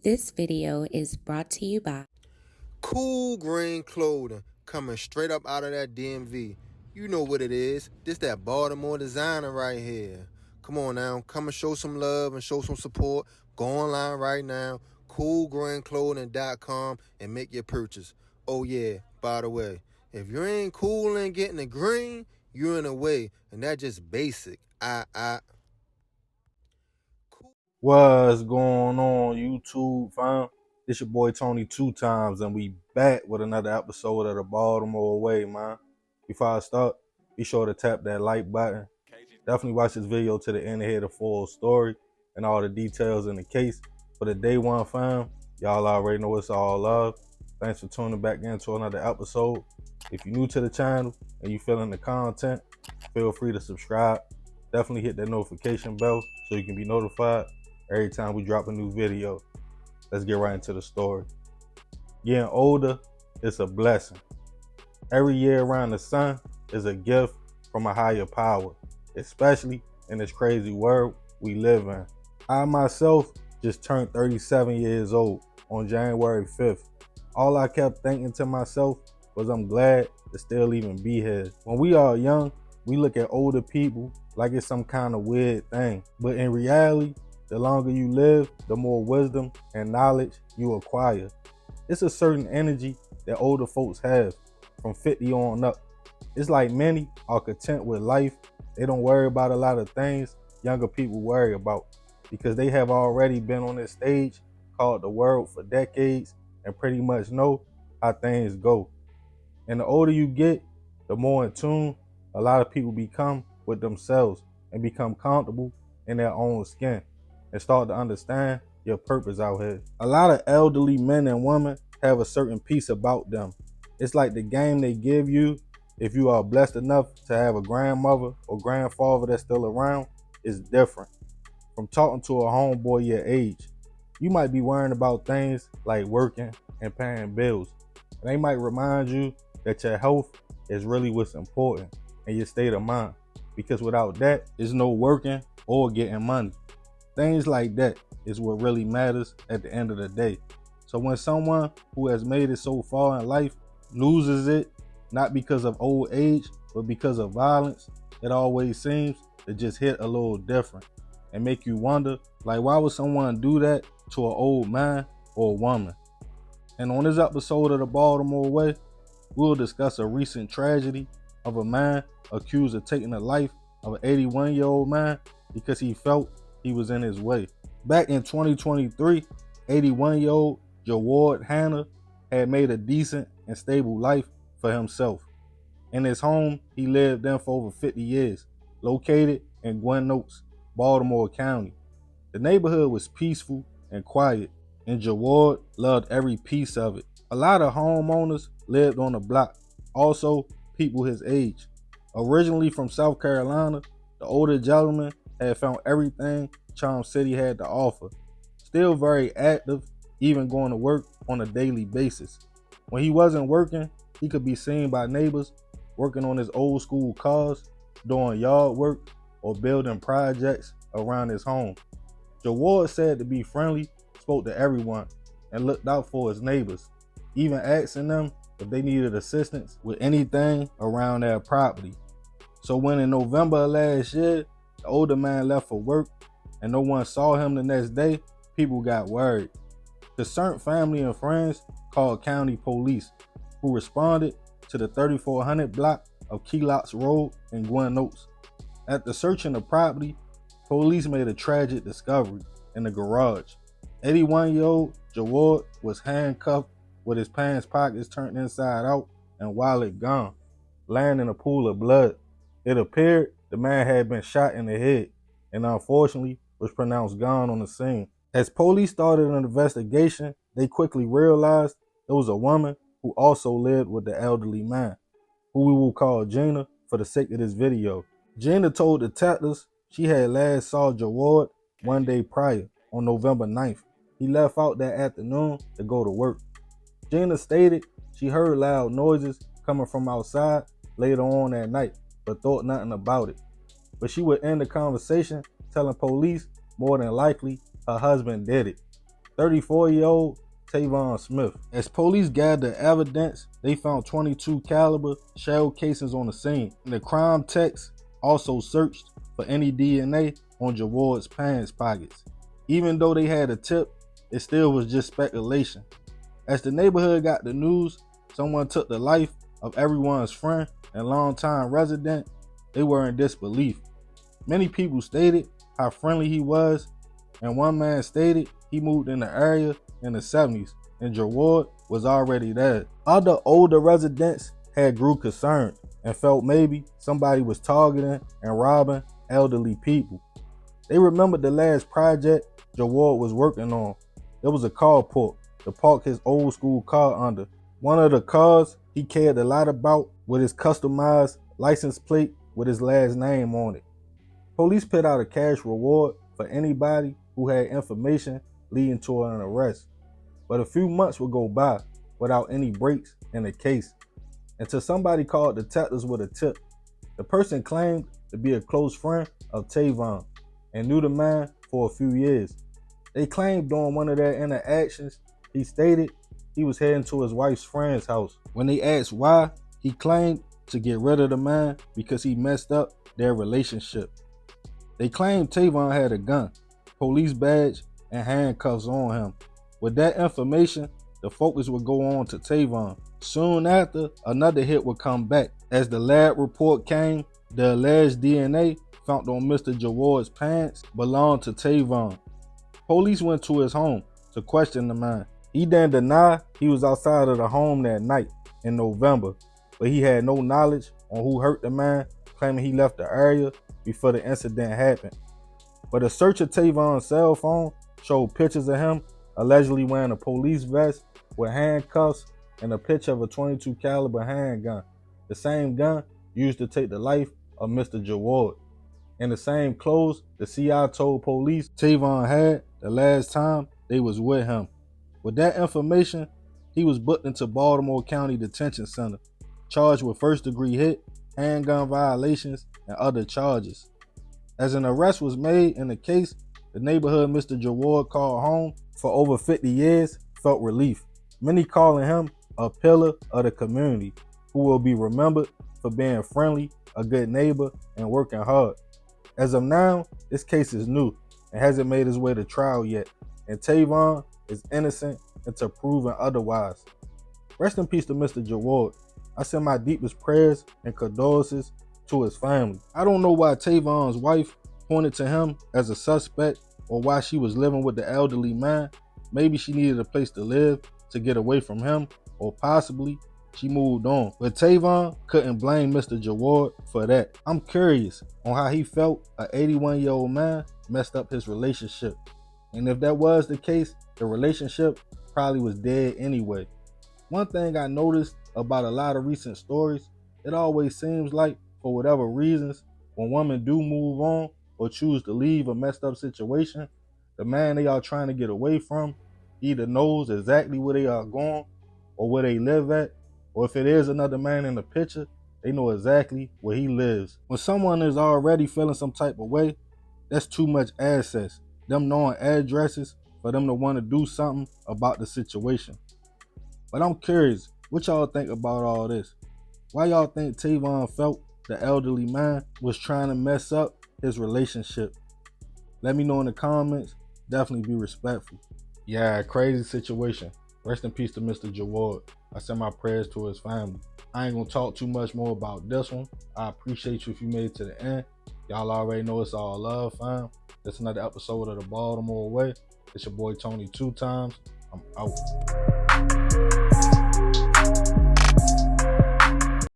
This video is brought to you by Cool green clothing coming straight up out of that DMV. You know what it is. This that Baltimore designer right here. Come on now, come and show some love and show some support. Go online right now, coolgreenclothing.com, and make your purchase. Oh yeah, by the way, if you ain't cool and getting the green, you're in the way, and that's just basic. What's going on, YouTube, fam? It's your boy Tony 2 times, and we back with another episode of the Baltimore Way, man. Before I start, be sure to tap that like button. Definitely watch this video to the end to hear the full story and all the details in the case. For the day one, fam, y'all already know it's all love. Thanks for tuning back into another episode. If you're new to the channel and you feeling the content, feel free to subscribe. Definitely hit that notification bell so you can be notified every time we drop a new video. Let's get right into the story. Getting older is a blessing. Every year around the sun is a gift from a higher power, especially in this crazy world we live in. I myself just turned 37 years old on January 5th. All I kept thinking to myself was I'm glad to still even be here. When we are young, we look at older people like it's some kind of weird thing. But in reality, the longer you live, the more wisdom and knowledge you acquire. It's a certain energy that older folks have from 50 on up. It's like many are content with life. They don't worry about a lot of things younger people worry about because they have already been on this stage called the world for decades and pretty much know how things go. And the older you get, the more in tune a lot of people become with themselves and become comfortable in their own skin and start to understand your purpose out here. A lot of elderly men and women have a certain peace about them. It's like the game they give you if you are blessed enough to have a grandmother or grandfather that's still around is different. From talking to a homeboy your age, you might be worrying about things like working and paying bills. And they might remind you that your health is really what's important and your state of mind. Because without that, there's no working or getting money. Things like that is what really matters at the end of the day. So when someone who has made it so far in life loses it, not because of old age, but because of violence, it always seems to just hit a little different and make you wonder, like, why would someone do that to an old man or a woman? And on this episode of the Baltimore Way, we'll discuss a recent tragedy of a man accused of taking the life of an 81-year-old man because he felt he was in his way. Back in 2023, 81-year-old Jawad Hanna had made a decent and stable life for himself. In his home he lived in for over 50 years, located in Gwen Oaks, Baltimore County. The neighborhood was peaceful and quiet, and Jawad loved every piece of it. A lot of homeowners lived on the block, also people his age. Originally from South Carolina, the older gentleman had found everything Charm City had to offer. Still very active, even going to work on a daily basis. When he wasn't working, he could be seen by neighbors working on his old school cars, doing yard work, or building projects around his home. Jawad said to be friendly, spoke to everyone, and looked out for his neighbors, even asking them if they needed assistance with anything around their property. So when in November of last year, the older man left for work and no one saw him the next day, people got worried. Concerned family and friends called county police, who responded to the 3400 block of Kelops Road in Gwen Oaks. After searching the property, police made a tragic discovery in the garage. 81-year-old Jawad was handcuffed with his pants pockets turned inside out and wallet gone, laying in a pool of blood. It appeared the man had been shot in the head and unfortunately was pronounced gone on the scene. As police started an investigation, they quickly realized it was a woman who also lived with the elderly man, who we will call Gina for the sake of this video. Gina told detectives she had last saw Jawad one day prior, on November 9th. He left out that afternoon to go to work. Gina stated she heard loud noises coming from outside later on that night, but thought nothing about it. But she would end the conversation telling police more than likely her husband did it. 34-year-old Tavon Smith. As police gathered evidence, they found 22 caliber shell casings on the scene. And the crime techs also searched for any DNA on Jaward's pants pockets. Even though they had a tip, it still was just speculation. As the neighborhood got the news, someone took the life of everyone's friend and longtime resident. They were in disbelief. Many people stated how friendly he was, and one man stated he moved in the area in the 70s and Jaward was already there. Other older residents had grew concerned and felt maybe somebody was targeting and robbing elderly people. They remembered the last project Jaward was working on. There was a carport to park his old school car under. One of the cars he cared a lot about with his customized license plate with his last name on it. Police put out a cash reward for anybody who had information leading to an arrest. But a few months would go by without any breaks in the case until somebody called detectives with a tip. The person claimed to be a close friend of Tavon and knew the man for a few years. They claimed during one of their interactions, he stated he was heading to his wife's friend's house. When they asked why, he claimed to get rid of the man because he messed up their relationship. They claimed Tavon had a gun, police badge, and handcuffs on him. With that information, the focus would go on to Tavon. Soon after, another hit would come back. As the lab report came, the alleged DNA found on Mr. Jaward's pants belonged to Tavon. Police went to his home to question the man. He then denied he was outside of the home that night in November, but he had no knowledge on who hurt the man, claiming he left the area before the incident happened. But a search of Tavon's cell phone showed pictures of him allegedly wearing a police vest with handcuffs and a picture of a .22 caliber handgun, the same gun used to take the life of Mr. Jaward, and the same clothes the CI told police Tavon had the last time they was with him. With that information, he was booked into Baltimore County Detention Center, charged with first-degree hit, handgun violations, and other charges. As an arrest was made in the case, the neighborhood Mr. Jaward called home for over 50 years felt relief, many calling him a pillar of the community who will be remembered for being friendly, a good neighbor, and working hard. As of now, this case is new and hasn't made its way to trial yet, and Tavon is innocent until proven otherwise. Rest in peace to Mr. Jaward. I send my deepest prayers and condolences to his family. I don't know why Tavon's wife pointed to him as a suspect or why she was living with the elderly man. Maybe she needed a place to live to get away from him, or possibly she moved on. But Tavon couldn't blame Mr. Jaward for that. I'm curious on how he felt an 81-year-old man messed up his relationship. And if that was the case, the relationship probably was dead anyway. One thing I noticed about a lot of recent stories, it always seems like, for whatever reasons, when women do move on or choose to leave a messed up situation, the man they are trying to get away from either knows exactly where they are going or where they live at, or if it is another man in the picture, they know exactly where he lives. When someone is already feeling some type of way, that's too much access. Them knowing addresses for them to want to do something about the situation. But I'm curious, what y'all think about all this? Why y'all think Tavon felt the elderly man was trying to mess up his relationship? Let me know in the comments. Definitely be respectful. Yeah, crazy situation. Rest in peace to Mr. Jaward. I send my prayers to his family. I ain't gonna talk too much more about this one. I appreciate you if you made it to the end. Y'all already know it's all love, fam. That's another episode of the Baltimore Way. It's your boy Tony 2 times. I'm out.